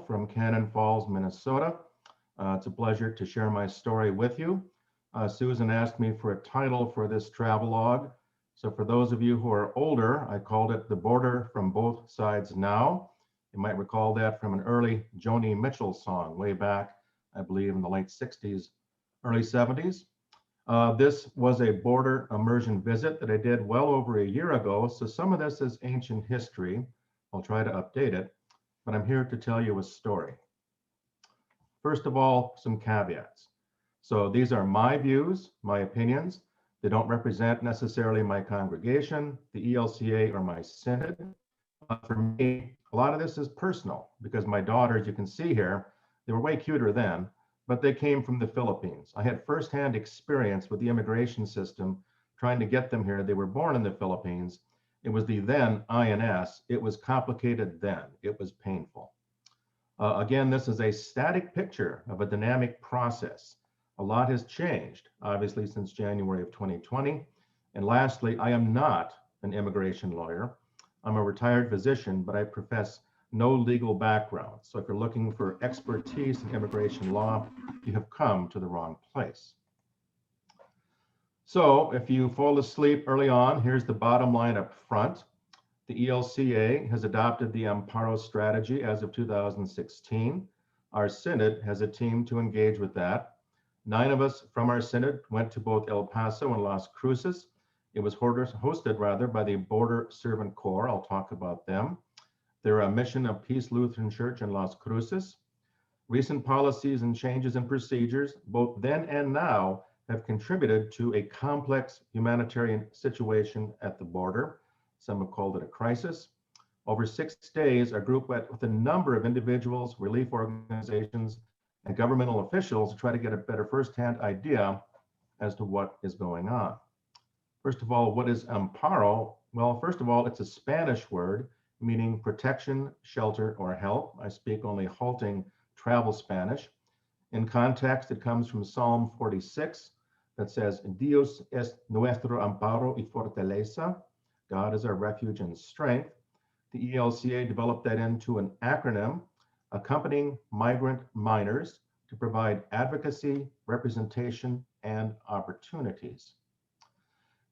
from Cannon Falls, Minnesota. It's a pleasure to share my story with you. Susan asked me for a title for this travelogue. So for those of you who are older, I called it The Border from Both Sides Now. You might recall that from an early Joni Mitchell song way back, I believe in the late 60s, early 70s. This was a border immersion visit that I did well over a year ago. So some of this is ancient history. I'll try to update it, but I'm here to tell you a story. First of all, some caveats. So these are my views, my opinions. They don't represent necessarily my congregation, the ELCA, or my synod. For me, a lot of this is personal because my daughters, you can see here, they were way cuter then, but they came from the Philippines. I had firsthand experience with the immigration system trying to get them here. They were born in the Philippines. It was the then INS. It was complicated then. It was painful. Again, this is a static picture of a dynamic process. A lot has changed, obviously, since January of 2020. And lastly, I am not an immigration lawyer. I'm a retired physician, but I profess no legal background. So if you're looking for expertise in immigration law, you have come to the wrong place. So if you fall asleep early on, here's the bottom line up front. The ELCA has adopted the Amparo strategy as of 2016. Our synod has a team to engage with that. 9 of us from our synod went to both El Paso and Las Cruces. It was hosted by the Border Servant Corps. I'll talk about them. They're a Mission of Peace Lutheran Church in Las Cruces. Recent policies and changes in procedures, both then and now, have contributed to a complex humanitarian situation at the border. Some have called it a crisis. Over 6 days, our group went with a number of individuals, relief organizations, and governmental officials to try to get a better firsthand idea as to what is going on. First of all, what is amparo? Well, first of all, it's a Spanish word meaning protection, shelter, or help. I speak only halting travel Spanish. In context, it comes from Psalm 46 that says, Dios es nuestro amparo y fortaleza. God is our refuge and strength. The ELCA developed that into an acronym, accompanying migrant minors to provide advocacy, representation, and opportunities.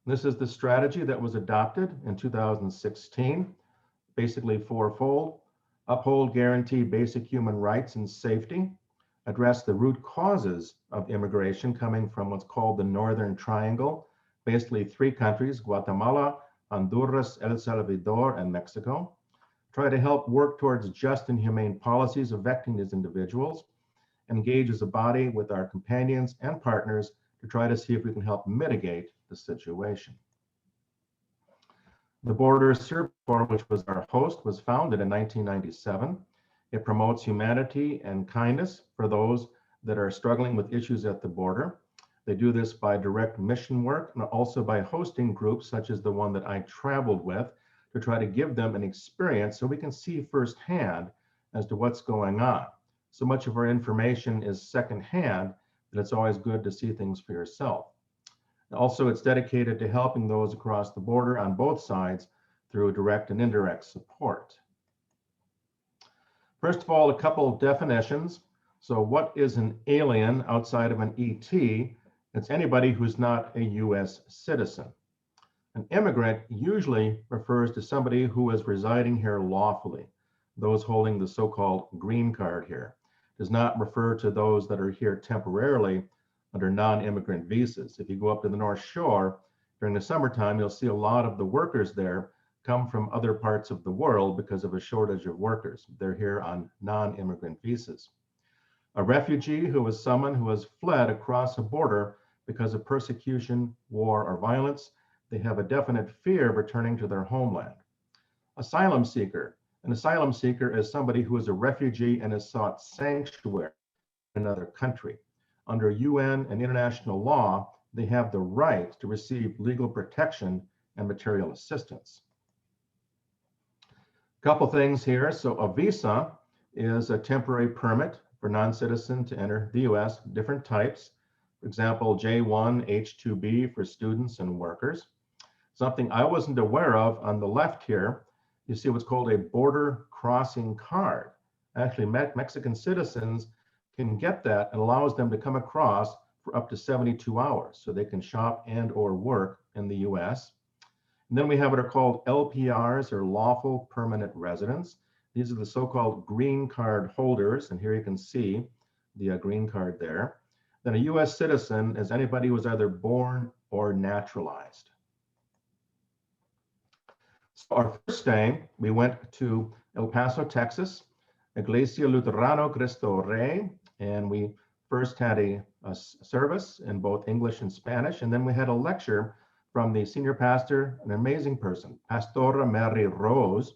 This is the strategy that was adopted in 2016, basically fourfold: uphold, guarantee basic human rights and safety, address the root causes of immigration coming from what's called the Northern Triangle, basically 3 countries, Guatemala, Honduras, El Salvador, and Mexico. Try to help work towards just and humane policies affecting these individuals, engage as a body with our companions and partners to try to see if we can help mitigate the situation. The Border Servant Corps, which was our host, was founded in 1997. It promotes humanity and kindness for those that are struggling with issues at the border. They do this by direct mission work and also by hosting groups such as the one that I traveled with to try to give them an experience so we can see firsthand as to what's going on. So much of our information is secondhand that it's always good to see things for yourself. Also, it's dedicated to helping those across the border on both sides through direct and indirect support. First of all, a couple of definitions. So what is an alien outside of an ET? It's anybody who's not a US citizen. An immigrant usually refers to somebody who is residing here lawfully, those holding the so-called green card here. Does not refer to those that are here temporarily under non-immigrant visas. If you go up to the North Shore during the summertime, you'll see a lot of the workers there come from other parts of the world because of a shortage of workers. They're here on non-immigrant visas. A refugee who is someone who has fled across a border because of persecution, war, or violence. They have a definite fear of returning to their homeland. Asylum seeker. An asylum seeker is somebody who is a refugee and has sought sanctuary in another country. Under UN and international law, they have the right to receive legal protection and material assistance. A couple things here. So a visa is a temporary permit for non-citizen to enter the US, different types. For example, J1, H2B for students and workers. Something I wasn't aware of on the left here, you see what's called a border crossing card. Actually, Mexican citizens can get that and allows them to come across for up to 72 hours. So they can shop and or work in the US. And then we have what are called LPRs, or lawful permanent residents. These are the so-called green card holders. And here you can see the green card there. Then a US citizen is anybody who was either born or naturalized. So our first day, we went to El Paso, Texas, Iglesia Luterano Cristo Rey, and we first had a service in both English and Spanish, and then we had a lecture from the senior pastor, an amazing person, Pastora Mary Rose,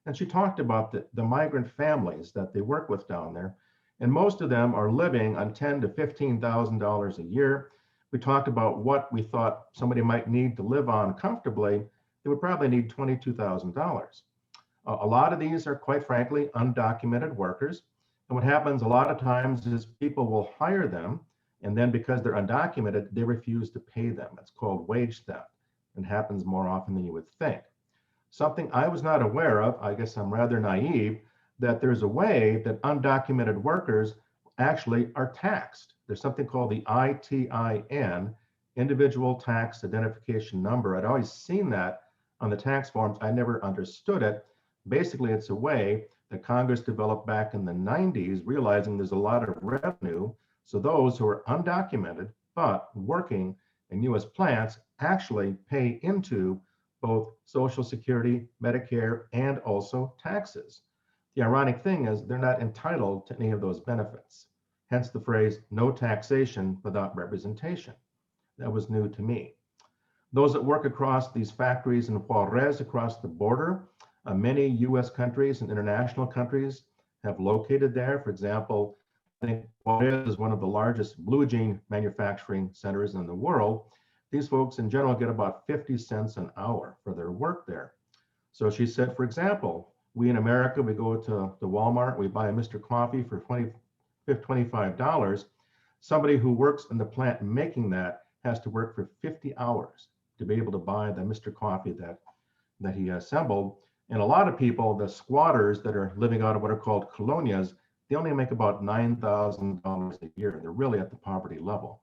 and she talked about the migrant families that they work with down there, and most of them are living on $10,000 to $15,000 a year. We talked about what we thought somebody might need to live on comfortably. They would probably need $22,000. A lot of these are, quite frankly, undocumented workers. And what happens a lot of times is people will hire them, and then because they're undocumented, they refuse to pay them. It's called wage theft, and happens more often than you would think. Something I was not aware of, I guess I'm rather naive, that there's a way that undocumented workers actually are taxed. There's something called the ITIN, Individual Tax Identification Number. I'd always seen that on the tax forms. I never understood it. Basically, it's a way that Congress developed back in the 90s, realizing there's a lot of revenue. So those who are undocumented but working in US plants actually pay into both Social Security, Medicare, and also taxes. The ironic thing is they're not entitled to any of those benefits. Hence the phrase, no taxation without representation. That was new to me. Those that work across these factories in Juarez across the border, many US countries and international countries have located there. For example, I think Juarez is one of the largest blue jean manufacturing centers in the world. These folks in general get about 50 cents an hour for their work there. So she said, for example, we in America, we go to the Walmart, we buy a Mr. Coffee for $25. Somebody who works in the plant making that has to work for 50 hours to be able to buy the Mr. Coffee that he assembled. And a lot of people, the squatters that are living out of what are called colonias, they only make about $9,000 a year. They're really at the poverty level.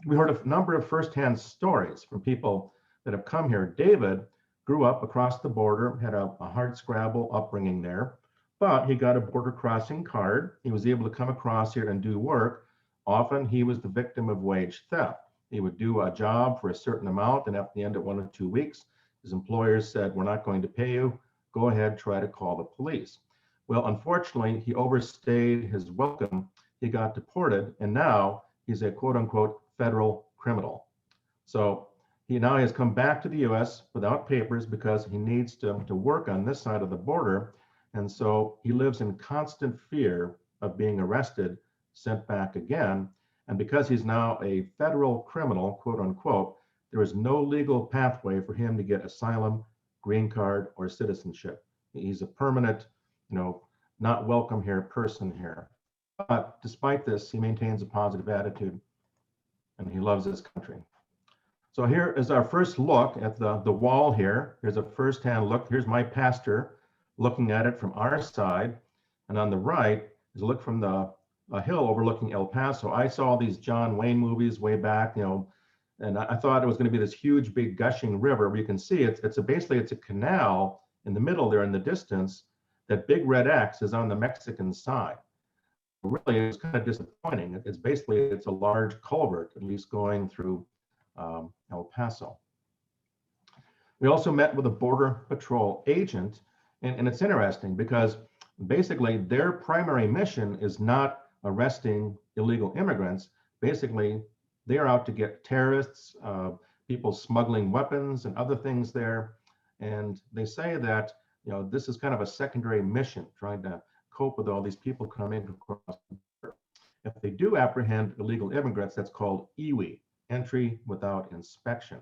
We heard a number of firsthand stories from people that have come here. David grew up across the border, had a hard scrabble upbringing there, but he got a border crossing card. He was able to come across here and do work. Often he was the victim of wage theft. He would do a job for a certain amount, and at the end of 1 or 2 weeks, his employers said, we're not going to pay you. Go ahead, try to call the police. Well, unfortunately, he overstayed his welcome. He got deported, and now he's a quote unquote federal criminal. So he now has come back to the US without papers because he needs to work on this side of the border. And so he lives in constant fear of being arrested, sent back again. And because he's now a federal criminal, quote unquote, there is no legal pathway for him to get asylum, green card, or citizenship. He's a permanent, not welcome here person here. But despite this, he maintains a positive attitude and he loves his country. So here is our first look at the wall here. Here's a first-hand look. Here's my pastor looking at it from our side. And on the right is a look from a hill overlooking El Paso. I saw these John Wayne movies way back, and I thought it was going to be this huge, big gushing river. Where you can see it's a canal in the middle there in the distance. That big red X is on the Mexican side. Really, it's kind of disappointing. It's a large culvert, at least going through El Paso. We also met with a Border Patrol agent, and it's interesting because basically their primary mission is not arresting illegal immigrants. Basically, they are out to get terrorists, people smuggling weapons and other things there. And they say that this is kind of a secondary mission, trying to cope with all these people coming across the border. If they do apprehend illegal immigrants, that's called EWI, entry without inspection.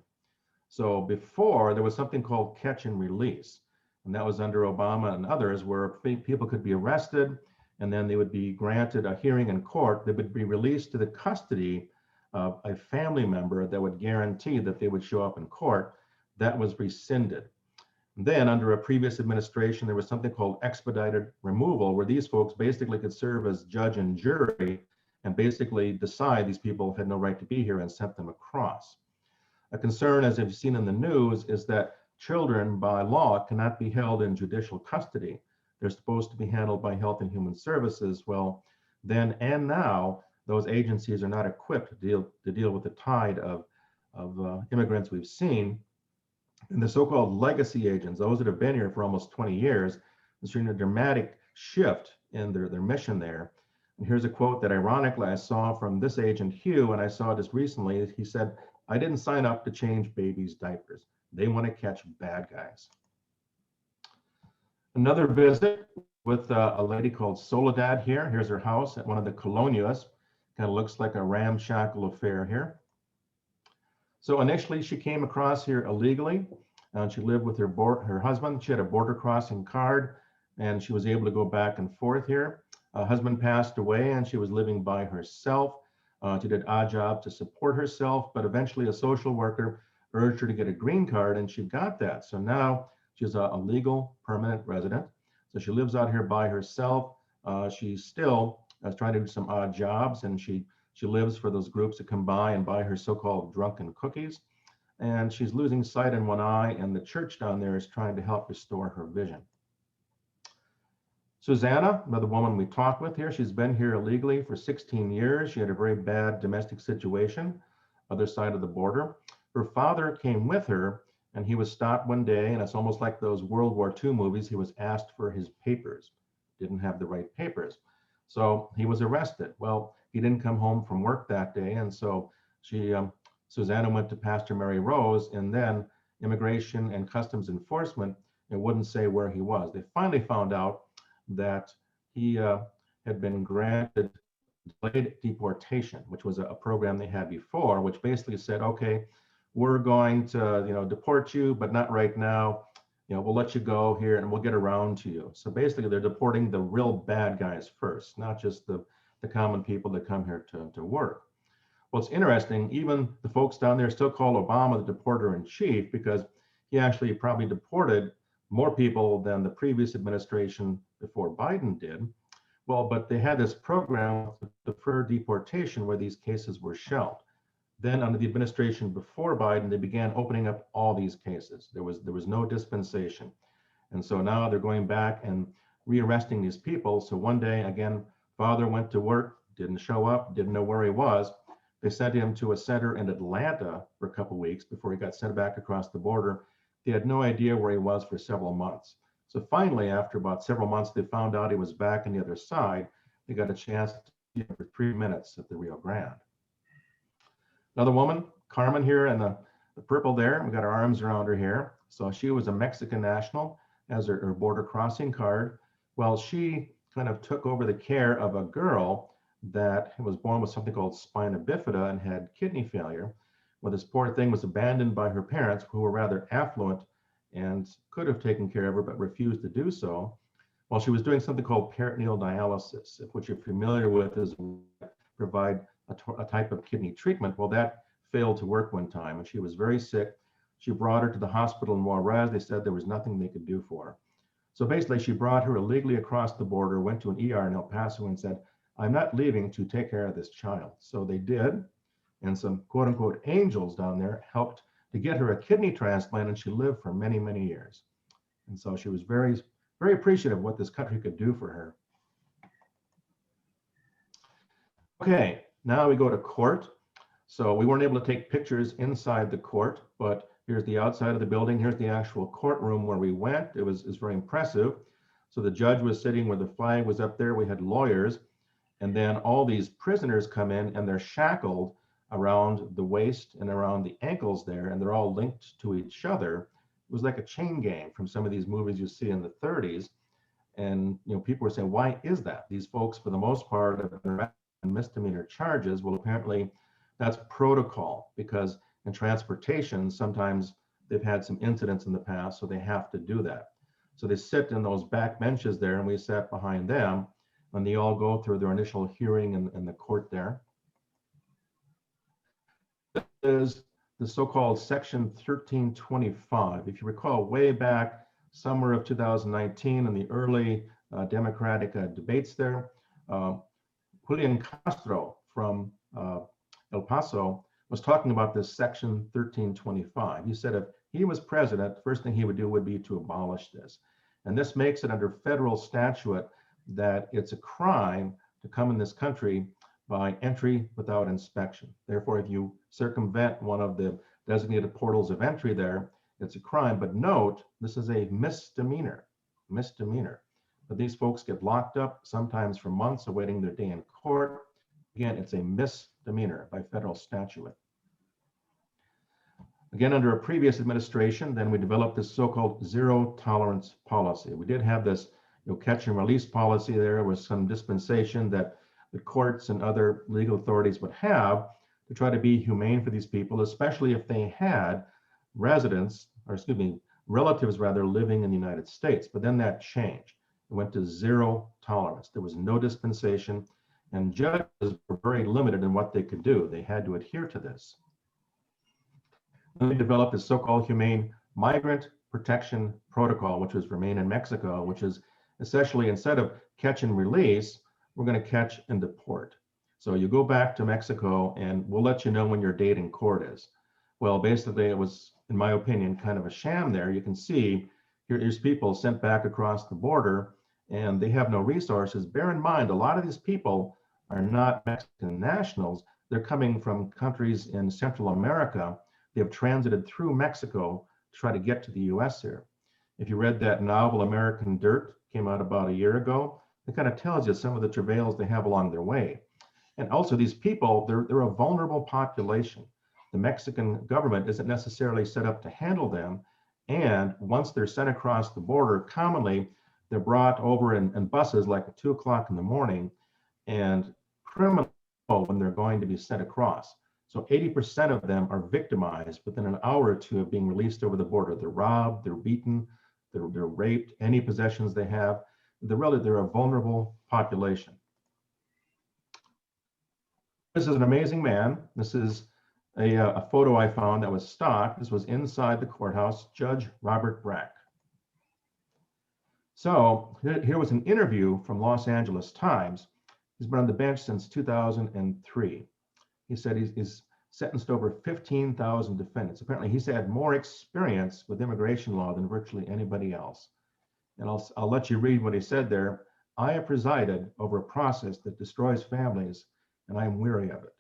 So before, there was something called catch and release, and that was under Obama and others, where people could be arrested and then they would be granted a hearing in court. They would be released to the custody of a family member that would guarantee that they would show up in court. That was rescinded. Then under a previous administration, there was something called expedited removal, where these folks basically could serve as judge and jury and basically decide these people had no right to be here and sent them across. A concern, as you've seen in the news, is that children by law cannot be held in judicial custody. They're supposed to be handled by Health and Human Services. Well, then and now, those agencies are not equipped to deal with the tide of immigrants we've seen. And the so-called legacy agents, those that have been here for almost 20 years, there's been a dramatic shift in their mission there. And here's a quote that ironically I saw from this agent Hugh, and I saw this recently. He said, "I didn't sign up to change babies' diapers. They want to catch bad guys." Another visit with a lady called Soledad here. Here's her house at one of the colonias. Kind of looks like a ramshackle affair here. So initially she came across here illegally, and she lived with her husband. She had a border crossing card, and she was able to go back and forth here. Her husband passed away, and she was living by herself. She did odd jobs to support herself, but eventually a social worker urged her to get a green card, and she got that. So now she's a legal permanent resident. So she lives out here by herself. She still is trying to do some odd jobs, and she lives for those groups that come by and buy her so-called drunken cookies. And she's losing sight in one eye, and the church down there is trying to help restore her vision. Susanna, another woman we talked with here, she's been here illegally for 16 years. She had a very bad domestic situation, other side of the border. Her father came with her, and he was stopped one day, and it's almost like those World War II movies. He was asked for his papers, didn't have the right papers. So he was arrested. Well, he didn't come home from work that day, and so Susanna went to Pastor Mary Rose, and then Immigration and Customs Enforcement, it wouldn't say where he was. They finally found out that he had been granted delayed deportation, which was a program they had before, which basically said, okay, we're going to deport you, but not right now. We'll let you go here and we'll get around to you. So basically they're deporting the real bad guys first, not just the common people that come here to work. Well, it's interesting, even the folks down there still call Obama the deporter in chief, because he actually probably deported more people than the previous administration before Biden did. Well, but they had this program of deferred deportation where these cases were shelved. Then under the administration before Biden, they began opening up all these cases. There was no dispensation. And so now they're going back and rearresting these people. So one day, again, father went to work, didn't show up, didn't know where he was. They sent him to a center in Atlanta for a couple of weeks before he got sent back across the border. They had no idea where he was for several months. So finally, after about several months, they found out he was back on the other side. They got a chance to see him for 3 minutes at the Rio Grande. Another woman, Carmen here in the purple there, we got our arms around her here. So she was a Mexican national, has her border crossing card. Well, she kind of took over the care of a girl that was born with something called spina bifida and had kidney failure. Well, this poor thing was abandoned by her parents, who were rather affluent and could have taken care of her, but refused to do so. While she was doing something called peritoneal dialysis, which you're familiar with, is provide a type of kidney treatment. Well, that failed to work one time, and she was very sick. She brought her to the hospital in Juarez. They said there was nothing they could do for her. So basically, she brought her illegally across the border, went to an ER in El Paso and said, "I'm not leaving to take care of this child." So they did. And some quote unquote angels down there helped to get her a kidney transplant, and she lived for many, many years. And so she was very, very appreciative of what this country could do for her. Okay, now we go to court. So we weren't able to take pictures inside the court, but here's the outside of the building. Here's the actual courtroom where we went. It was very impressive. So the judge was sitting where the flag was up there. We had lawyers, and then all these prisoners come in and they're shackled around the waist and around the ankles there, and they're all linked to each other. It was like a chain gang from some of these movies you see in the 30s. And people were saying, why is that? These folks, for the most part, have been arrested on misdemeanor charges. Well, apparently that's protocol, because in transportation, sometimes they've had some incidents in the past, so they have to do that. So they sit in those back benches there, and we sat behind them, and they all go through their initial hearing in the court there. Is the so-called Section 1325. If you recall, way back summer of 2019 in the early Democratic debates there. Julian Castro from El Paso was talking about this section 1325. He said if he was president, the first thing he would do would be to abolish this. And this makes it under federal statute that it's a crime to come in this country by entry without inspection. Therefore, if you circumvent one of the designated portals of entry there, it's a crime. But note, this is a misdemeanor. But these folks get locked up, sometimes for months, awaiting their day in court. Again, it's a misdemeanor by federal statute. Again, under a previous administration, then we developed this so-called zero tolerance policy. We did have this catch and release policy. There was some dispensation that the courts and other legal authorities would have to try to be humane for these people, especially if they had relatives rather, living in the United States. But then that changed. It went to zero tolerance. There was no dispensation, and judges were very limited in what they could do. They had to adhere to this. Then they developed this so-called humane migrant protection protocol, which was remain in Mexico, which is essentially, instead of catch and release, we're going to catch and deport. So you go back to Mexico and we'll let you know when your date in court is. Well, basically it was, in my opinion, kind of a sham there. You can see here's people sent back across the border and they have no resources. Bear in mind, a lot of these people are not Mexican nationals. They're coming from countries in Central America. They have transited through Mexico to try to get to the US here. If you read that novel, American Dirt, came out about a year ago, it kind of tells you some of the travails they have along their way. And also these people, they're a vulnerable population. The Mexican government isn't necessarily set up to handle them. And once they're sent across the border, commonly they're brought over in buses like at 2 o'clock in the morning and criminal when they're going to be sent across. So 80% of them are victimized within an hour or two of being released over the border. They're robbed, they're beaten, they're raped, any possessions they have. They're a vulnerable population. This is an amazing man. This is a photo I found that was stock. This was inside the courthouse, Judge Robert Brack. So here was an interview from Los Angeles Times. He's been on the bench since 2003. He said he's sentenced over 15,000 defendants. Apparently he's had more experience with immigration law than virtually anybody else. And I'll let you read what he said there. I have presided over a process that destroys families, and I am weary of it.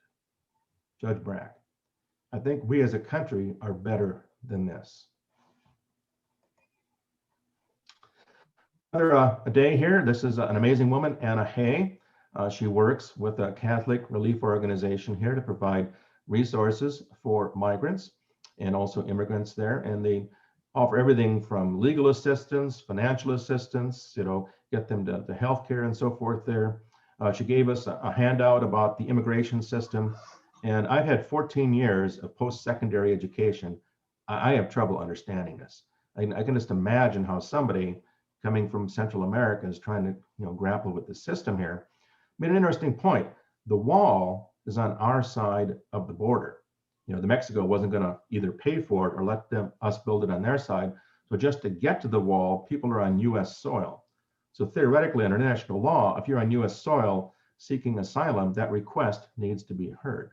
Judge Brack. I think we as a country are better than this. Another a day here. This is an amazing woman, Anna Haye. She works with a Catholic relief organization here to provide resources for migrants and also immigrants there. And they offer everything from legal assistance, financial assistance, get them to healthcare and so forth there. She gave us a handout about the immigration system. And I've had 14 years of post-secondary education. I have trouble understanding this. I can just imagine how somebody coming from Central America is trying to grapple with the system here. Made an interesting point. The wall is on our side of the border. The Mexico wasn't going to either pay for it or let us build it on their side. So just to get to the wall, people are on US soil. So theoretically, under international law, if you're on US soil seeking asylum, that request needs to be heard.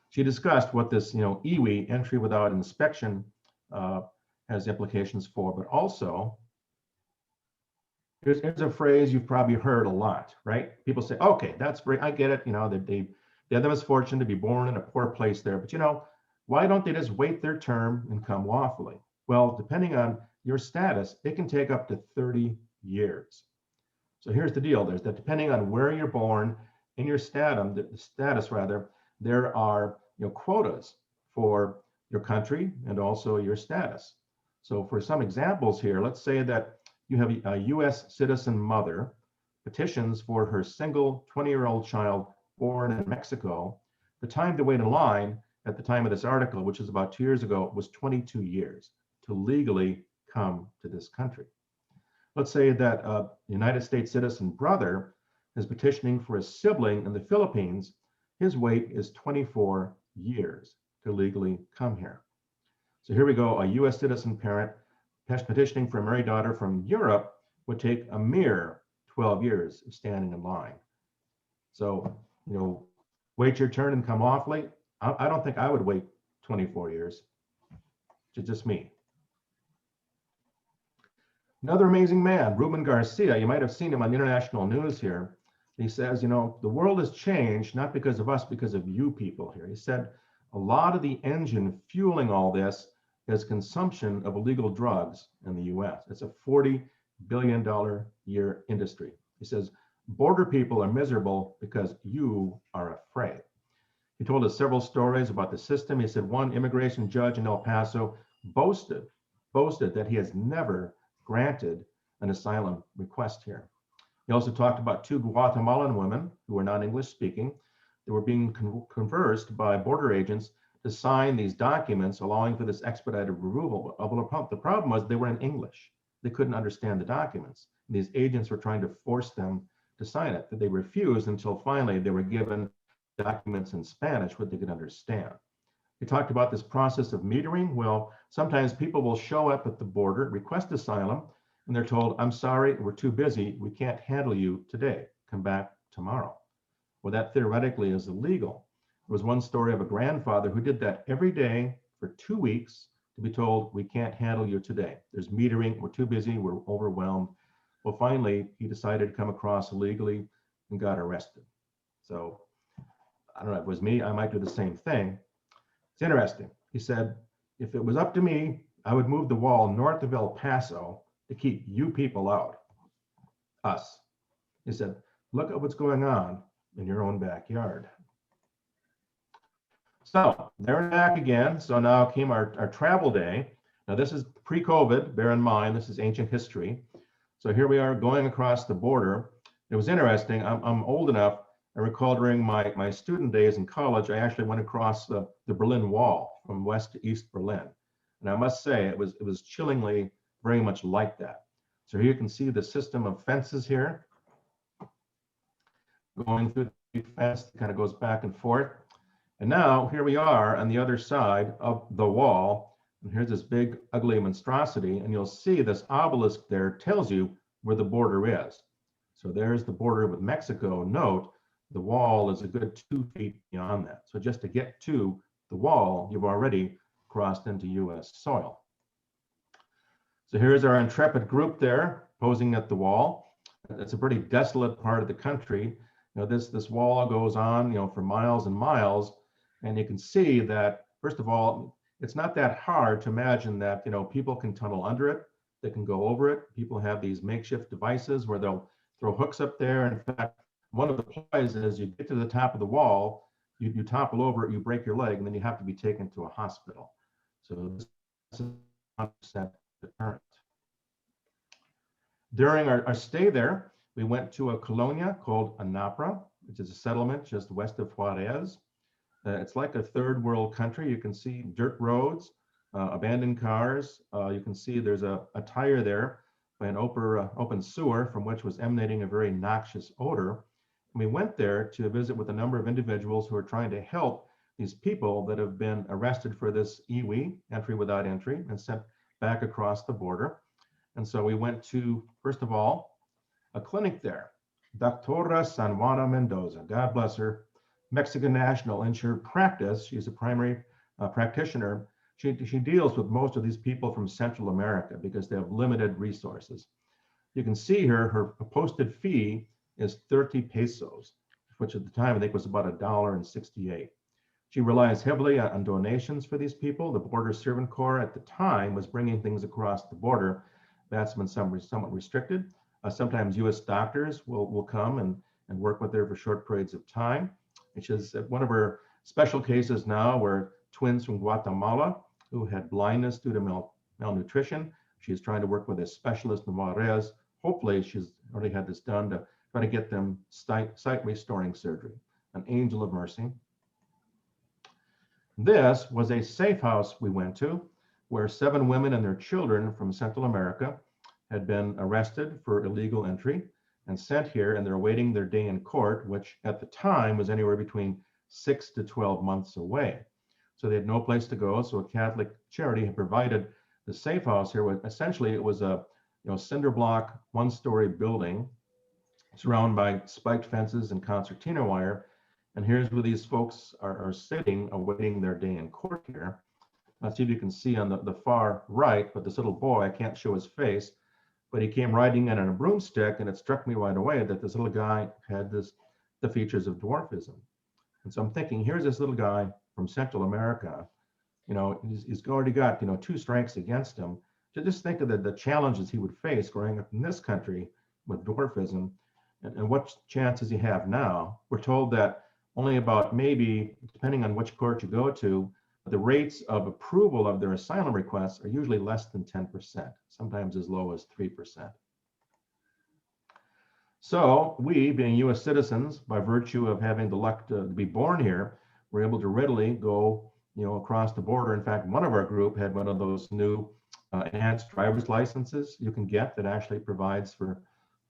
She discussed what this, EWI, entry without inspection, has implications for, but also, here's a phrase you've probably heard a lot, right? People say, okay, that's great, I get it, they had the misfortune to be born in a poor place there, but why don't they just wait their term and come lawfully? Well, depending on your status, it can take up to 30 years. So here's the deal, there's that depending on where you're born in your status rather, there are quotas for your country and also your status. So for some examples here, let's say that you have a US citizen mother petitions for her single 20-year-old child born in Mexico. The time to wait in line at the time of this article, which is about 2 years ago, was 22 years to legally come to this country. Let's say that a United States citizen brother is petitioning for a sibling in the Philippines. His wait is 24 years to legally come here. So here we go, a US citizen parent petitioning for a married daughter from Europe would take a mere 12 years of standing in line. So, wait your turn and come off late. I don't think I would wait 24 years. It's just me. Another amazing man, Reuben Garcia. You might have seen him on international news here. He says, the world has changed, not because of us, because of you people here. He said, a lot of the engine fueling all this is consumption of illegal drugs in the US. It's a $40 billion year industry. He says, border people are miserable because you are afraid. He told us several stories about the system. He said one immigration judge in El Paso boasted that he has never granted an asylum request here. He also talked about two Guatemalan women who were not English speaking. They were being conversed by border agents to sign these documents allowing for this expedited removal. The problem was they were in English. They couldn't understand the documents. These agents were trying to force them to sign it. They refused until finally they were given documents in Spanish, what they could understand. He talked about this process of metering. Well, sometimes people will show up at the border, request asylum, and they're told, I'm sorry, we're too busy. We can't handle you today. Come back tomorrow. Well, that theoretically is illegal. There was one story of a grandfather who did that every day for 2 weeks to be told, we can't handle you today. There's metering, we're too busy, we're overwhelmed. Well, finally, he decided to come across illegally and got arrested. So I don't know, if it was me, I might do the same thing. It's interesting. He said, if it was up to me, I would move the wall north of El Paso to keep you people out, us. He said, look at what's going on in your own backyard. So they're back again. So now came our travel day. Now this is pre-COVID, bear in mind, this is ancient history. So here we are going across the border. It was interesting, I'm old enough, I recall during my student days in college, I actually went across the Berlin Wall from west to east Berlin. And I must say, it was chillingly very much like that. So here you can see the system of fences here. Going through the fence, it kind of goes back and forth. And now here we are on the other side of the wall. And here's this big, ugly monstrosity. And you'll see this obelisk there tells you where the border is. So there's the border with Mexico. Note, the wall is a good 2 feet beyond that. So just to get to the wall, you've already crossed into US soil. So here's our intrepid group there posing at the wall. It's a pretty desolate part of the country. This wall goes on, for miles and miles. And you can see that, first of all, it's not that hard to imagine that, people can tunnel under it. They can go over it. People have these makeshift devices where they'll throw hooks up there. In fact, one of the ploys is you get to the top of the wall, you topple over it, you break your leg, and then you have to be taken to a hospital. So this is 100% deterrent. During our stay there, we went to a colonia called Anapra, which is a settlement just west of Juarez. It's like a third world country. You can see dirt roads, abandoned cars. You can see there's a tire there by an open sewer from which was emanating a very noxious odor. And we went there to visit with a number of individuals who are trying to help these people that have been arrested for this iwi, entry without entry, and sent back across the border. And so we went to, first of all, a clinic there, Doctora San Juana Mendoza, God bless her, Mexican national in her practice. She's a primary practitioner. She deals with most of these people from Central America because they have limited resources. You can see her posted fee is 30 pesos, which at the time I think was about $1.68. She relies heavily on donations for these people. The Border Servant Corps at the time was bringing things across the border. That's been somewhat restricted. Sometimes US doctors will come and work with her for short periods of time. And she's one of her special cases now were twins from Guatemala who had blindness due to malnutrition. She's trying to work with a specialist in Juarez. Hopefully she's already had this done to try to get them sight restoring surgery. An angel of mercy. This was a safe house we went to where 7 women and their children from Central America had been arrested for illegal entry and sent here, and they're awaiting their day in court, which at the time was anywhere between 6 to 12 months away. So they had no place to go. So a Catholic charity had provided The safe house here was essentially, it was a cinder block, one-story building surrounded by spiked fences and concertina wire. And here's where these folks are sitting, awaiting their day in court here. Let's see if you can see on the far right, but this little boy, I can't show his face, but he came riding in on a broomstick, and it struck me right away that this little guy had the features of dwarfism. And so I'm thinking, here's this little guy from Central America, he's already got, two strikes against him. To just think of the challenges he would face growing up in this country with dwarfism, and what chance does he have now? We're told that only about, maybe, depending on which court you go to, the rates of approval of their asylum requests are usually less than 10%, sometimes as low as 3%. So we, being US citizens, by virtue of having the luck to be born here, were able to readily go across the border. In fact, one of our group had one of those new enhanced driver's licenses you can get that actually provides for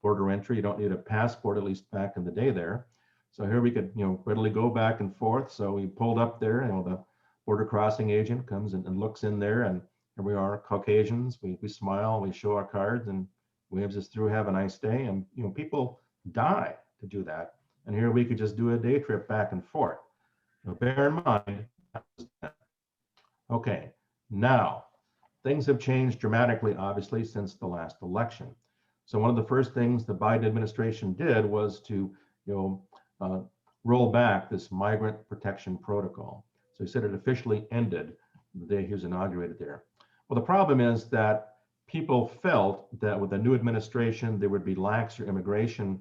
border entry. You don't need a passport, at least back in the day there. So here we could readily go back and forth. So we pulled up there, the border crossing agent comes and looks in there, and here we are, Caucasians. We smile, we show our cards, and waves us through, have a nice day. And people die to do that. And here we could just do a day trip back and forth. Now, bear in mind, okay, now things have changed dramatically, obviously, since the last election. So one of the first things the Biden administration did was to roll back this migrant protection protocol. So he said it officially ended the day he was inaugurated there. Well, the problem is that people felt that with the new administration, there would be laxer immigration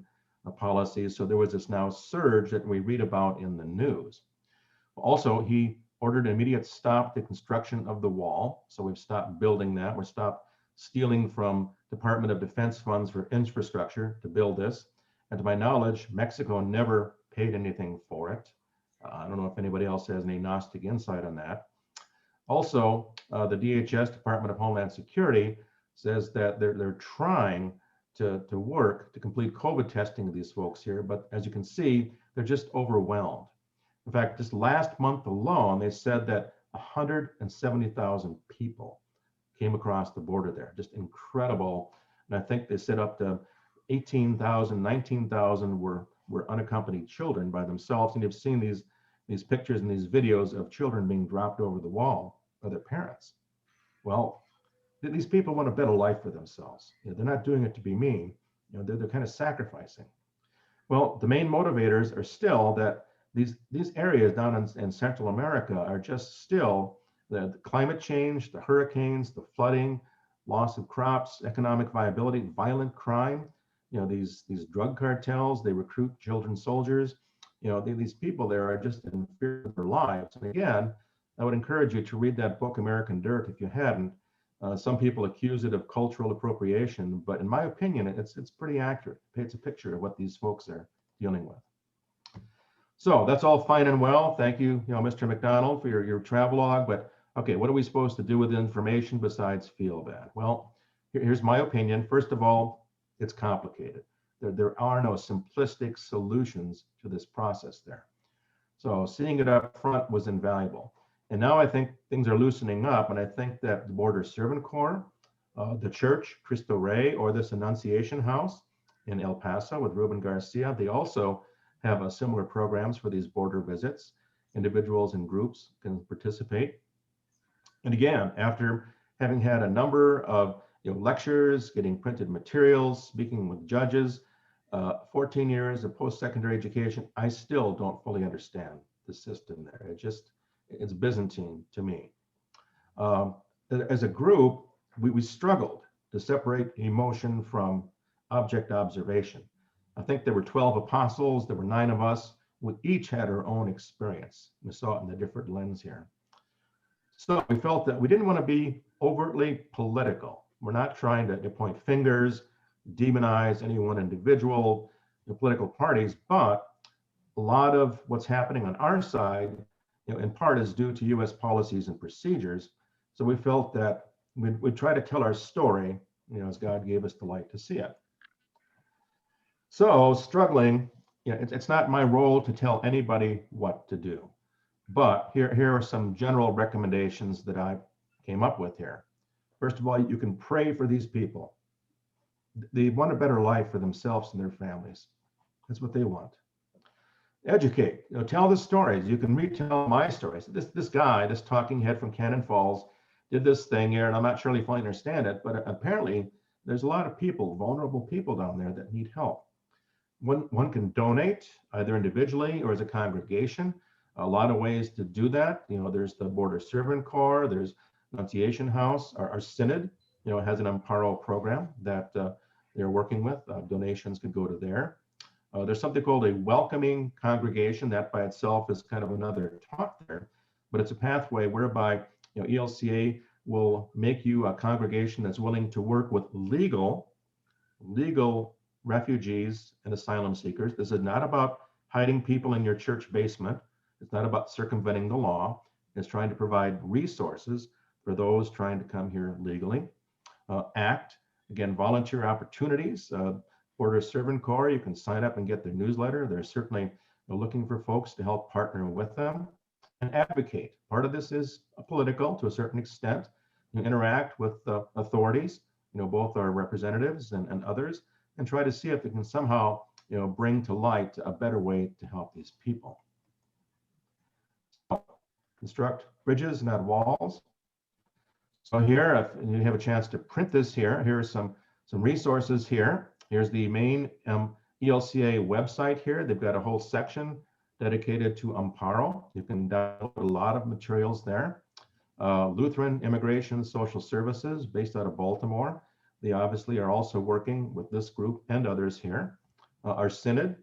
policies. So there was this now surge that we read about in the news. Also, he ordered an immediate stop to construction of the wall. So we've stopped building that. We've stopped stealing from Department of Defense funds for infrastructure to build this. And to my knowledge, Mexico never paid anything for it. I don't know if anybody else has any Gnostic insight on that. Also, the DHS, Department of Homeland Security, says that they're trying to work to complete COVID testing of these folks here, but as you can see, they're just overwhelmed. In fact, just last month alone, they said that 170,000 people came across the border there. Just incredible. And I think they said up to 18,000, 19,000 were unaccompanied children by themselves. And you've seen these pictures and these videos of children being dropped over the wall by their parents. Well, these people want a better life for themselves. They're not doing it to be mean. They're kind of sacrificing. Well, the main motivators are still that these areas down in Central America are just still the climate change, the hurricanes, the flooding, loss of crops, economic viability, violent crime. These drug cartels, they recruit children soldiers. These people there are just in fear of their lives. And again, I would encourage you to read that book, American Dirt, if you hadn't. Some people accuse it of cultural appropriation, but in my opinion, it's pretty accurate. It paints a picture of what these folks are dealing with. So that's all fine and well. Thank you, Mr. McDonald, for your travelogue. But okay, what are we supposed to do with the information besides feel bad? Well, here's my opinion. First of all, it's complicated. There are no simplistic solutions to this process there. So seeing it up front was invaluable. And now I think things are loosening up, and I think that the Border Servant Corps, the church, Cristo Rey, or this Annunciation House in El Paso with Reuben Garcia, they also have similar programs for these border visits. Individuals and groups can participate. And again, after having had a number of lectures, getting printed materials, speaking with judges, 14 years of post-secondary education, I still don't fully understand the system there. It's Byzantine to me. As a group, we struggled to separate emotion from object observation. I think there were 12 apostles, there were 9 of us. We each had our own experience. We saw it in the different lens here. So we felt that we didn't want to be overtly political. We're not trying to point fingers, demonize any one individual, political parties, but a lot of what's happening on our side, in part is due to US policies and procedures. So we felt that we'd try to tell our story, as God gave us the light to see it. So struggling, it's not my role to tell anybody what to do, but here are some general recommendations that I came up with here. First of all, you can pray for these people. They want a better life for themselves and their families. That's what they want. Educate, tell the stories. You can retell my stories. This guy, this talking head from Cannon Falls, did this thing here, and I'm not sure if I understand it, but apparently there's a lot of people, vulnerable people down there that need help. One can donate either individually or as a congregation. A lot of ways to do that. There's the Border Servant Corps, there's Annunciation House, our synod, has an Amparo program that they're working with. Donations could go to there. There's something called a welcoming congregation. That by itself is kind of another talk there, but it's a pathway whereby ELCA will make you a congregation that's willing to work with legal refugees and asylum seekers. This is not about hiding people in your church basement. It's not about circumventing the law. It's trying to provide resources for those trying to come here legally. ACT, again, volunteer opportunities. Border Servant Corps, you can sign up and get their newsletter. They're certainly looking for folks to help partner with them. And advocate. Part of this is political to a certain extent. You interact with authorities, both our representatives and others, and try to see if they can somehow, bring to light a better way to help these people. So, construct bridges, not walls. So here, if you have a chance to print this here are some resources here. Here's the main ELCA website here. They've got a whole section dedicated to Amparo. You can download a lot of materials there. Lutheran Immigration Social Services, based out of Baltimore. They obviously are also working with this group and others here. Our synod,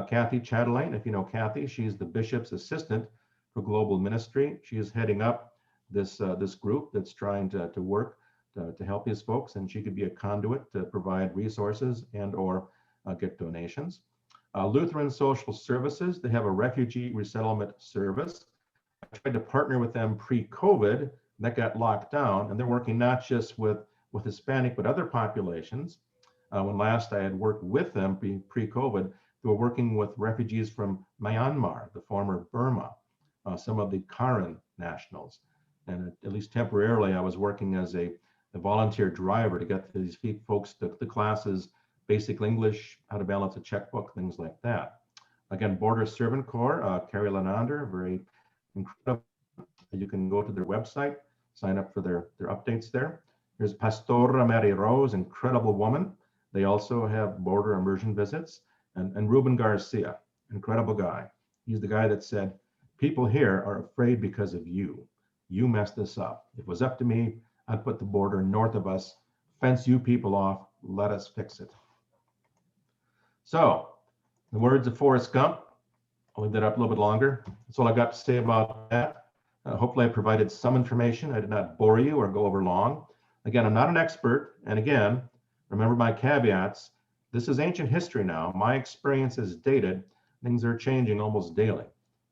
Kathy Chatelaine, if you know Kathy, she's the bishop's assistant for global ministry. She is heading up this group that's trying to work to help these folks, and she could be a conduit to provide resources and or get donations. Lutheran Social Services, they have a refugee resettlement service. I tried to partner with them pre-COVID, that got locked down, and they're working not just with Hispanic, but other populations. When last I had worked with them pre-COVID, they were working with refugees from Myanmar, the former Burma, some of the Karen nationals. And at least temporarily, I was working as a volunteer driver to get these folks to the classes, basic English, how to balance a checkbook, things like that. Again, Border Servant Corps, Carrie Lenander, very incredible. You can go to their website, sign up for their updates there. Here's Pastora Mary Rose, incredible woman. They also have border immersion visits. And Reuben Garcia, incredible guy. He's the guy that said, people here are afraid because of you. You messed this up. If it was up to me, I'd put the border north of us, fence you people off, let us fix it. So, the words of Forrest Gump, I'll leave that up a little bit longer. That's all I got to say about that. Hopefully I provided some information. I did not bore you or go over long. Again, I'm not an expert. And again, remember my caveats. This is ancient history now. My experience is dated. Things are changing almost daily.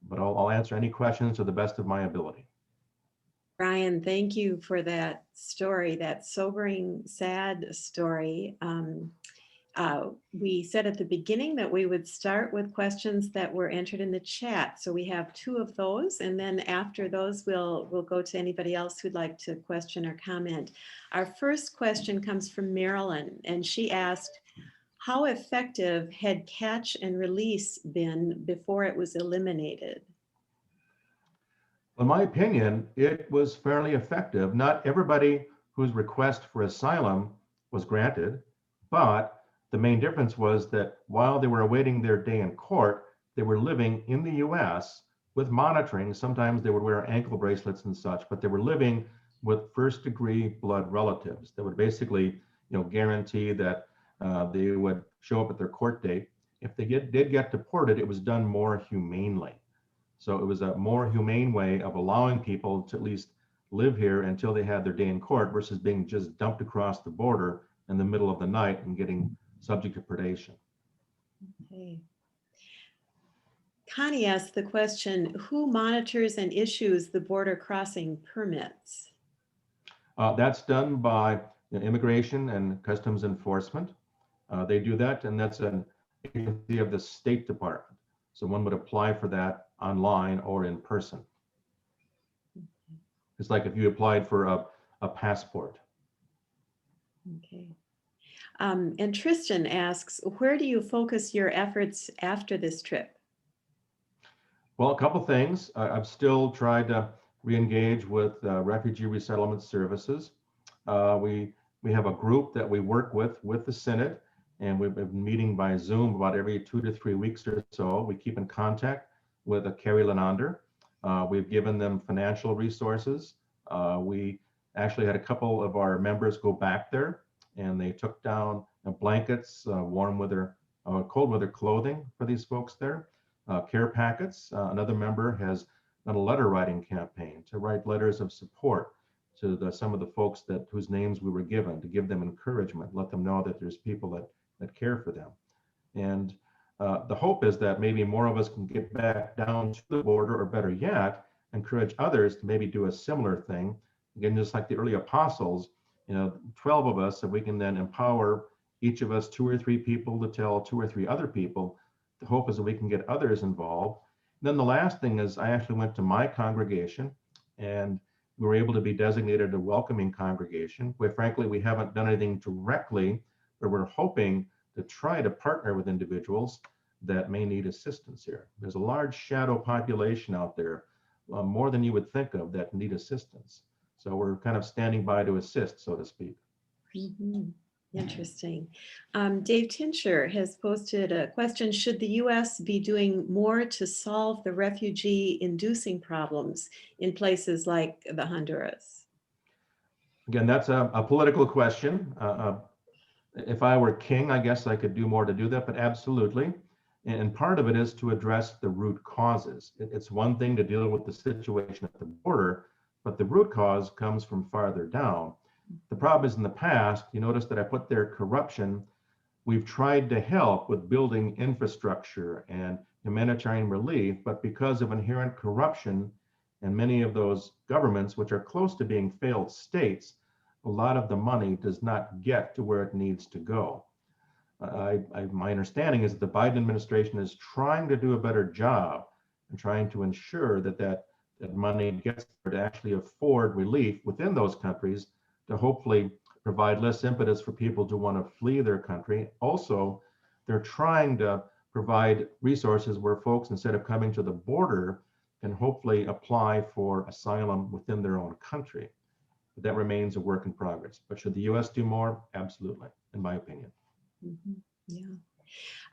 But I'll answer any questions to the best of my ability. Brian, thank you for that story, that sobering, sad story. We said at the beginning that we would start with questions that were entered in the chat. So we have 2 of those, and then after those, we'll go to anybody else who'd like to question or comment. Our first question comes from Marilyn, and she asked, how effective had catch and release been before it was eliminated? In my opinion, it was fairly effective. Not everybody whose request for asylum was granted, but the main difference was that while they were awaiting their day in court, they were living in the US with monitoring. Sometimes they would wear ankle bracelets and such, but they were living with first-degree blood relatives that would basically, guarantee that they would show up at their court date. If they did get deported, it was done more humanely. So it was a more humane way of allowing people to at least live here until they had their day in court versus being just dumped across the border in the middle of the night and getting subject to predation. Okay. Connie asked the question, who monitors and issues the border crossing permits? That's done by Immigration and Customs Enforcement. They do that, and that's an agency of the State Department. So one would apply for that online or in person. It's like if you applied for a passport. Okay. And Tristan asks, where do you focus your efforts after this trip? Well, a couple things. I've still tried to re-engage with refugee resettlement services. We have a group that we work with the Synod, and we've been meeting by Zoom about every 2 to 3 weeks or so. We keep in contact with Carrie Lenander. We've given them financial resources. We actually had a couple of our members go back there, and they took down blankets, warm weather, cold weather clothing for these folks there, care packets. Another member has done a letter writing campaign to write letters of support to some of the folks whose names we were given, to give them encouragement, let them know that there's people that care for them. And the hope is that maybe more of us can get back down to the border, or better yet, encourage others to maybe do a similar thing. Again, just like the early apostles, 12 of us, if we can then empower each of us 2 or 3 people to tell 2 or 3 other people. The hope is that we can get others involved. And then the last thing is, I actually went to my congregation, and we were able to be designated a welcoming congregation. Quite frankly, we haven't done anything directly, but we're hoping to try to partner with individuals that may need assistance here. There's a large shadow population out there, more than you would think of, that need assistance. So we're kind of standing by to assist, so to speak. Mm-hmm. Interesting. Dave Tincher has posted a question: should the U.S. be doing more to solve the refugee inducing problems in places like the Honduras? Again, that's a political question. If I were king, I guess I could do more to do that, but absolutely. And part of it is to address the root causes. It's one thing to deal with the situation at the border, but the root cause comes from farther down. The problem is, in the past, you notice that I put there corruption. We've tried to help with building infrastructure and humanitarian relief, but because of inherent corruption and many of those governments, which are close to being failed states, a lot of the money does not get to where it needs to go. My understanding is that the Biden administration is trying to do a better job and trying to ensure that money gets there to actually afford relief within those countries, to hopefully provide less impetus for people to want to flee their country. Also, they're trying to provide resources where folks, instead of coming to the border, can hopefully apply for asylum within their own country. But that remains a work in progress. But should the US do more? Absolutely, in my opinion. Mm-hmm. Yeah.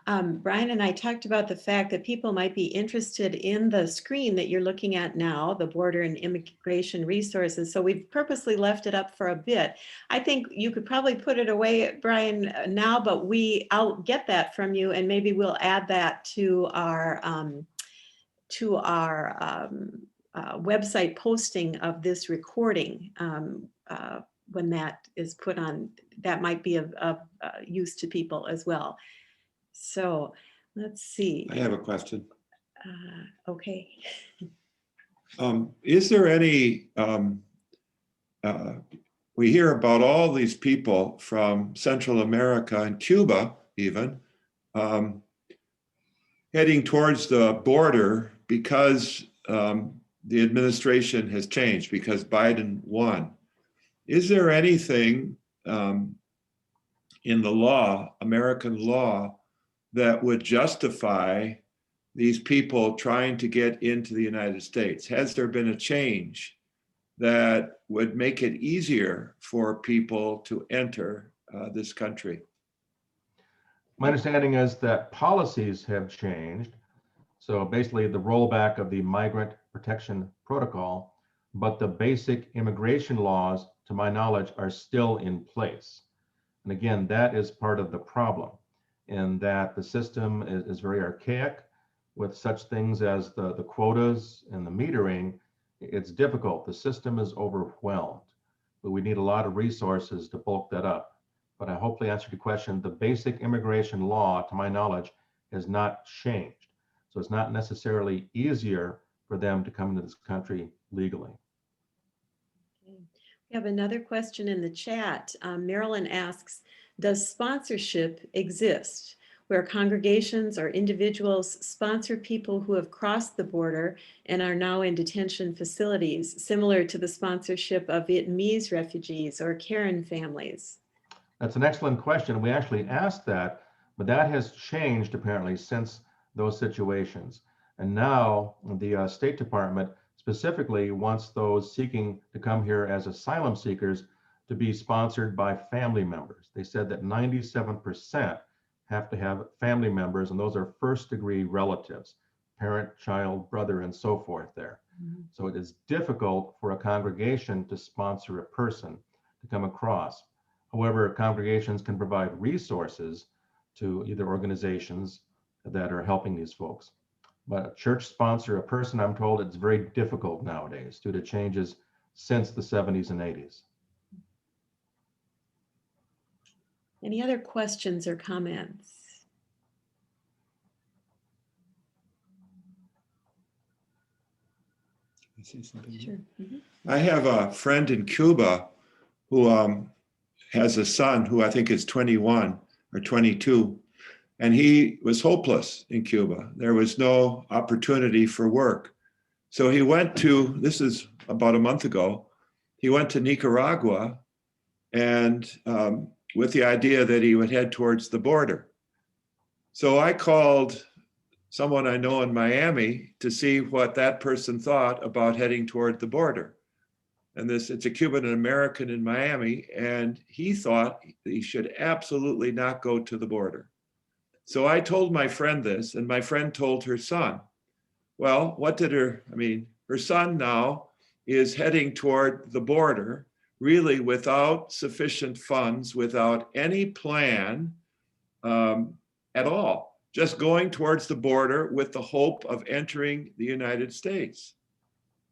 Brian and I talked about the fact that people might be interested in the screen that you're looking at now, the Border and Immigration Resources. So we've purposely left it up for a bit. I think you could probably put it away, Brian, now, but I'll get that from you, and maybe we'll add that to our website posting of this recording. When that is put on, that might be of use to people as well. So let's see. I have a question. Okay. Is there any, we hear about all these people from Central America and Cuba even, heading towards the border because the administration has changed, because Biden won. Is there anything in the law, American law, that would justify these people trying to get into the United States? Has there been a change that would make it easier for people to enter this country? My understanding is that policies have changed. So basically the rollback of the Migrant Protection Protocol, but the basic immigration laws, to my knowledge, are still in place. And again, that is part of the problem, in that the system is very archaic with such things as the quotas and the metering. It's difficult. The system is overwhelmed, but we need a lot of resources to bulk that up. But I hopefully answered your question. The basic immigration law, to my knowledge, has not changed. So it's not necessarily easier for them to come into this country legally. We have another question in the chat. Marilyn asks, does sponsorship exist where congregations or individuals sponsor people who have crossed the border and are now in detention facilities, similar to the sponsorship of Vietnamese refugees or Karen families? That's an excellent question. We actually asked that, but that has changed apparently since those situations. And now the State Department specifically wants those seeking to come here as asylum seekers to be sponsored by family members. They said that 97% have to have family members, and those are first-degree relatives, parent, child, brother, and so forth there. Mhm. So it is difficult for a congregation to sponsor a person to come across. However, congregations can provide resources to either organizations that are helping these folks. But a church sponsor a person, I'm told it's very difficult nowadays due to changes since the 70s and 80s. Any other questions or comments? I see something here. Sure. Mhm. I have a friend in Cuba who has a son who I think is 21 or 22, and he was hopeless in Cuba. There was no opportunity for work. So he went to, this is about a month ago, he went to Nicaragua and with the idea that he would head towards the border. So I called someone I know in Miami to see what that person thought about heading toward the border. And it's a Cuban American in Miami, and he thought he should absolutely not go to the border. So I told my friend this, and my friend told her son. Well, what did her son now is heading toward the border, really without sufficient funds, without any plan at all, just going towards the border with the hope of entering the United States.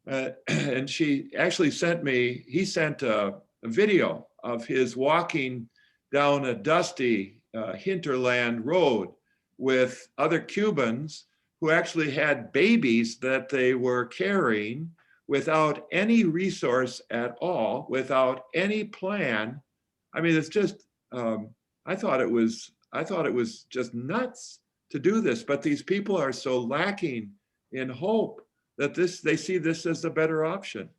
And she actually he sent a video of his walking down a dusty hinterland road with other Cubans who actually had babies that they were carrying without any resource at all, without any plan. I mean, it's just, I thought it was just nuts to do this, but these people are so lacking in hope that they see this as a better option.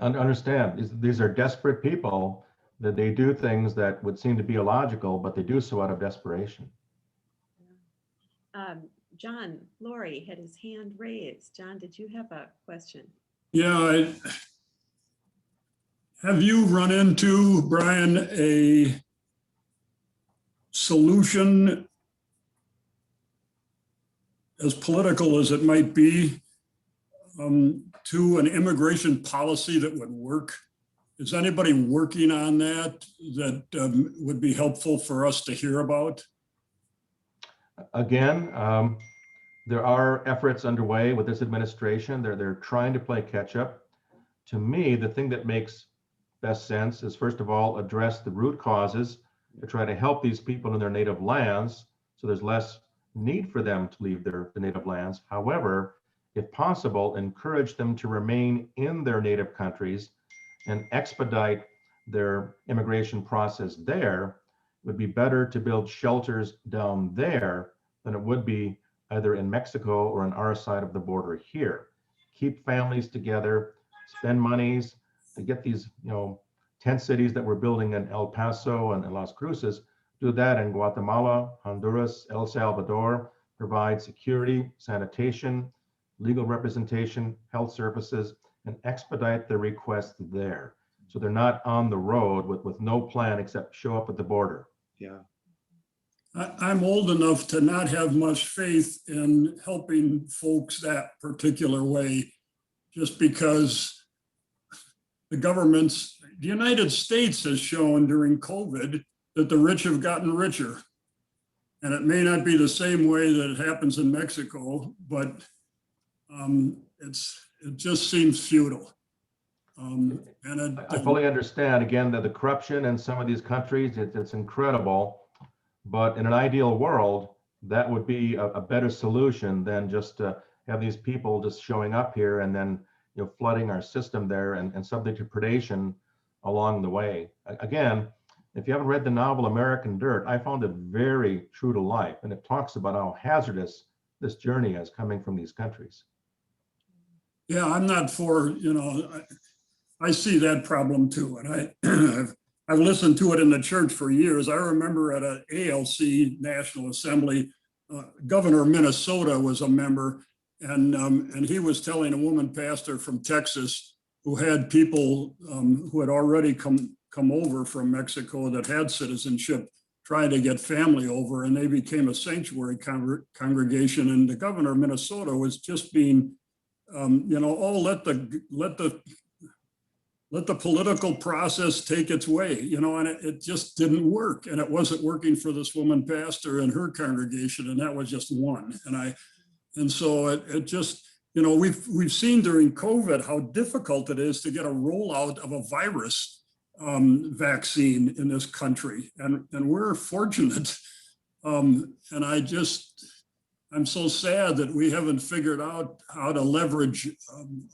Understand, these are desperate people that they do things that would seem to be illogical, but they do so out of desperation. John, Lori had his hand raised. John, did you have a question? Yeah, have you run into, Brian, a solution, as political as it might be, to an immigration policy that would work? Is anybody working on that would be helpful for us to hear about? Again, there are efforts underway with this administration. They're trying to play catch up. To me, the thing that makes best sense is, first of all, address the root causes to try to help these people in their native lands so there's less need for them to leave their native lands. However, if possible, encourage them to remain in their native countries and expedite their immigration process there. It would be better to build shelters down there than it would be either in Mexico or on our side of the border here. Keep families together, spend monies to get these, tent cities that we're building in El Paso and Las Cruces. Do that in Guatemala, Honduras, El Salvador. Provide security, sanitation, legal representation, health services, and expedite the request there. So they're not on the road with no plan except show up at the border. Yeah. I'm old enough to not have much faith in helping folks that particular way, just because the United States has shown during COVID that the rich have gotten richer. And it may not be the same way that it happens in Mexico, but it just seems futile. I fully understand, again, that the corruption in some of these countries, it's incredible. But in an ideal world, that would be a better solution than just to have these people just showing up here and then flooding our system there and subject to predation along the way. Again, if you haven't read the novel American Dirt, I found it very true to life, and it talks about how hazardous this journey is coming from these countries. Yeah, I'm not for, I see that problem too. And I've listened to it in the church for years. I remember at an ALC National Assembly, Governor of Minnesota was a member, and he was telling a woman pastor from Texas who had people who had already come over from Mexico that had citizenship, trying to get family over, and they became a sanctuary congregation. And the governor of Minnesota was just being, oh, let the political process take its way, and it just didn't work. And it wasn't working for this woman pastor and her congregation, and that was just one. And so it just, we've seen during COVID how difficult it is to get a rollout of a virus vaccine in this country, and we're fortunate. And I'm so sad that we haven't figured out how to leverage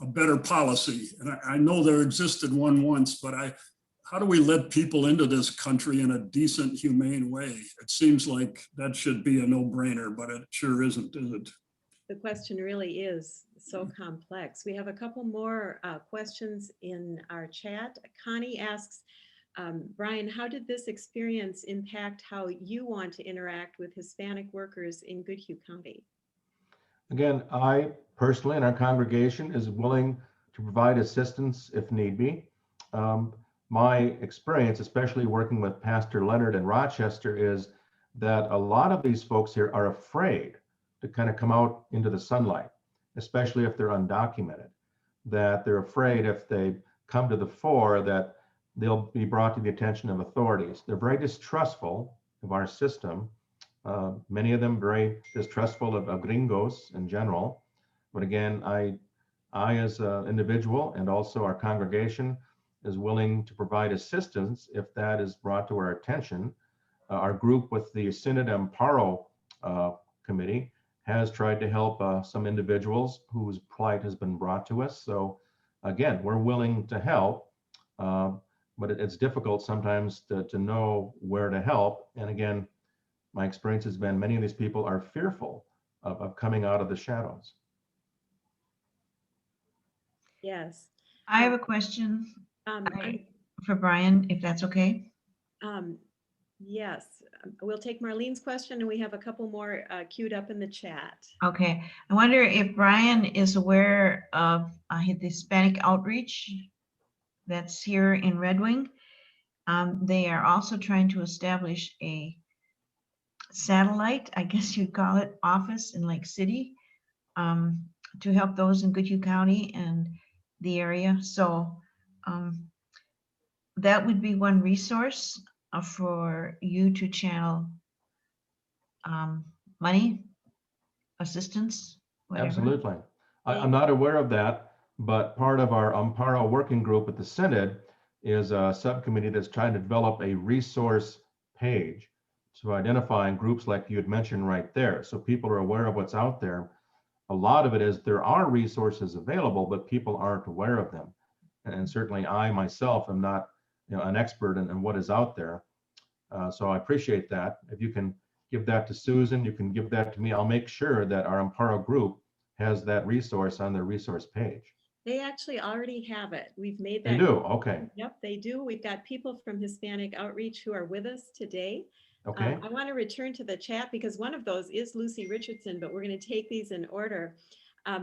a better policy. And I know there existed one once, but how do we let people into this country in a decent, humane way? It seems like that should be a no-brainer, but it sure isn't, is it? The question really is so complex. We have a couple more questions in our chat. Connie asks, Brian, how did this experience impact how you want to interact with Hispanic workers in Goodhue County? Again, I personally and our congregation is willing to provide assistance if need be. My experience, especially working with Pastor Leonard in Rochester, is that a lot of these folks here are afraid to kind of come out into the sunlight, especially if they're undocumented, that they're afraid if they come to the fore that they'll be brought to the attention of authorities. They're very distrustful of our system. Many of them very distrustful of gringos in general. But again, I as an individual and also our congregation is willing to provide assistance if that is brought to our attention. Our group with the Synod Amparo Committee has tried to help some individuals whose plight has been brought to us. So again, we're willing to help, but it's difficult sometimes to know where to help. And again, my experience has been many of these people are fearful of coming out of the shadows. Yes. I have a question for Brian, if that's okay. Yes, we'll take Marlene's question, and we have a couple more queued up in the chat. Okay, I wonder if Brian is aware of the Hispanic outreach that's here in Red Wing. They are also trying to establish a satellite, I guess you'd call it, office in Lake City to help those in Goodhue County and the area. So that would be one resource for you to channel money, assistance, whatever. Absolutely. I'm not aware of that, but part of our Amparo working group at the Synod is a subcommittee that's trying to develop a resource page to identify groups like you had mentioned right there. So people are aware of what's out there. A lot of it is there are resources available, but people aren't aware of them. And certainly I myself am not an expert in what is out there. So I appreciate that. If you can give that to Susan, you can give that to me. I'll make sure that our Amparo group has that resource on their resource page. They actually already have it. We've made that. They do, okay. Yep, they do. We've got people from Hispanic Outreach who are with us today. Okay. I want to return to the chat because one of those is Lucy Richardson, but we're going to take these in order.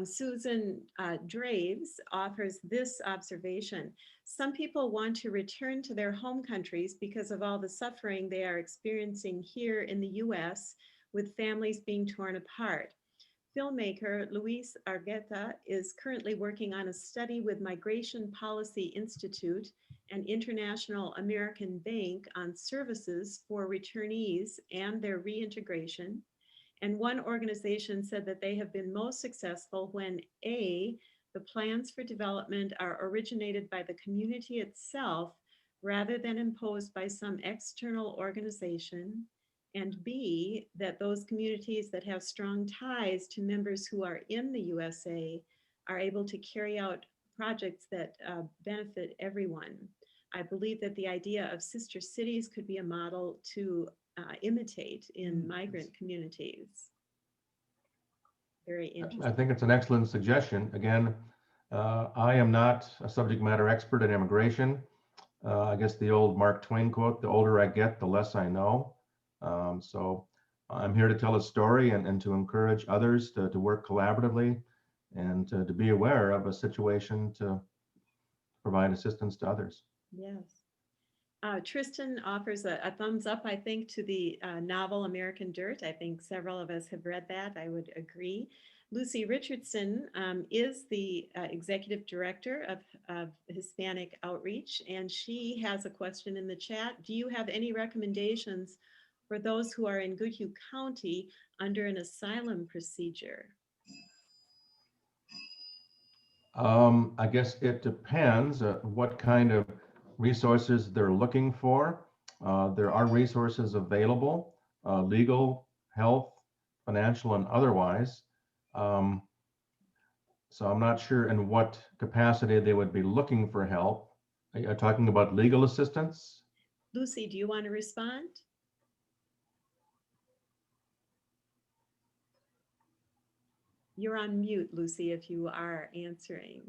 Susan Draves offers this observation. Some people want to return to their home countries because of all the suffering they are experiencing here in the US with families being torn apart. Filmmaker Luis Argueta is currently working on a study with Migration Policy Institute and International American Bank on services for returnees and their reintegration. And one organization said that they have been most successful when A, the plans for development are originated by the community itself rather than imposed by some external organization, and B, that those communities that have strong ties to members who are in the USA are able to carry out projects that benefit everyone. I believe that the idea of sister cities could be a model to imitate in migrant communities. Very interesting. I think it's an excellent suggestion. Again, I am not a subject matter expert in immigration. I guess the old Mark Twain quote, the older I get, the less I know. So I'm here to tell a story and to encourage others to work collaboratively and to be aware of a situation to provide assistance to others. Yes. Tristan offers a thumbs up, I think, to the novel American Dirt. I think several of us have read that. I would agree. Lucy Richardson is the executive director of Hispanic Outreach, and she has a question in the chat. Do you have any recommendations for those who are in Goodhue County under an asylum procedure? I guess it depends what kind of resources they're looking for. There are resources available, legal, health, financial, and otherwise. So I'm not sure in what capacity they would be looking for help. Are you talking about legal assistance? Lucy, do you want to respond? You're on mute, Lucy, if you are answering.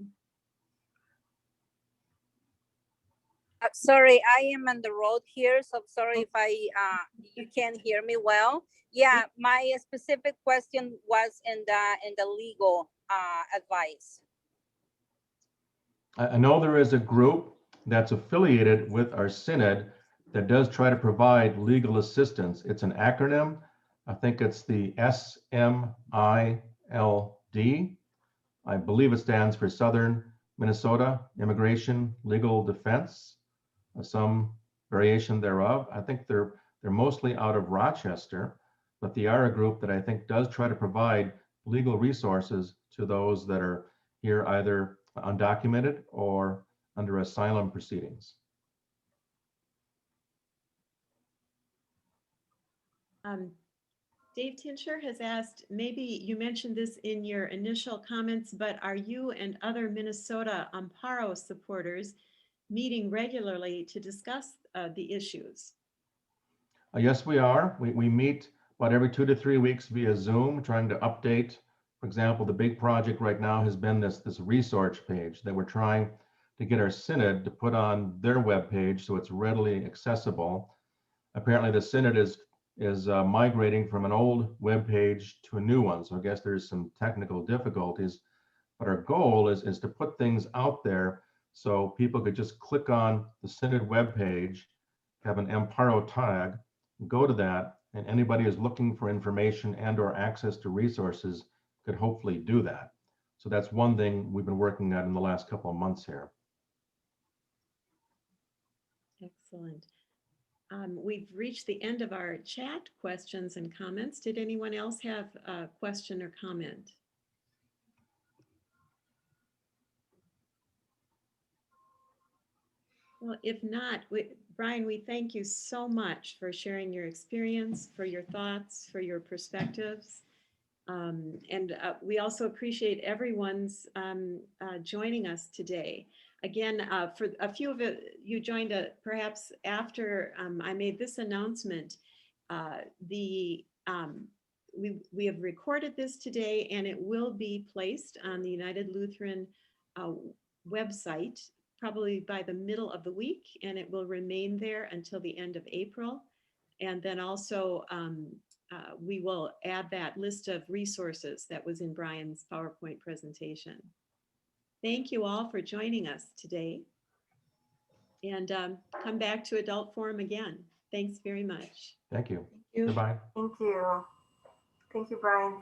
Sorry, I am on the road here, so sorry if you can't hear me well. Yeah, my specific question was in the legal advice. I know there is a group that's affiliated with our synod that does try to provide legal assistance. It's an acronym. I think it's the SMILD. I believe it stands for Southern Minnesota Immigration Legal Defense, some variation thereof. I think they're mostly out of Rochester, but they are a group that I think does try to provide legal resources to those that are here either undocumented or under asylum proceedings. Dave Tincher has asked, maybe you mentioned this in your initial comments, but are you and other Minnesota Amparo supporters meeting regularly to discuss the issues? Yes, we are. We meet about every 2 to 3 weeks via Zoom, trying to update. For example, the big project right now has been this resource page that we're trying to get our synod to put on their webpage so it's readily accessible. Apparently, the synod is migrating from an old web page to a new one. So I guess there's some technical difficulties, but our goal is to put things out there so people could just click on the synod web page, have an Amparo tag, go to that, and anybody who's looking for information and or access to resources could hopefully do that. So that's one thing we've been working on in the last couple of months here. Excellent. We've reached the end of our chat questions and comments. Did anyone else have a question or comment? Well, if not, Brian, we thank you so much for sharing your experience, for your thoughts, for your perspectives. And we also appreciate everyone's joining us today. Again, for a few of you joined perhaps after I made this announcement, we have recorded this today and it will be placed on the United Lutheran website probably by the middle of the week, and it will remain there until the end of April. And then also we will add that list of resources that was in Brian's PowerPoint presentation. Thank you all for joining us today, and come back to Adult Forum again. Thanks very much. Thank you. Thank you. Goodbye. Thank you. Thank you, Brian.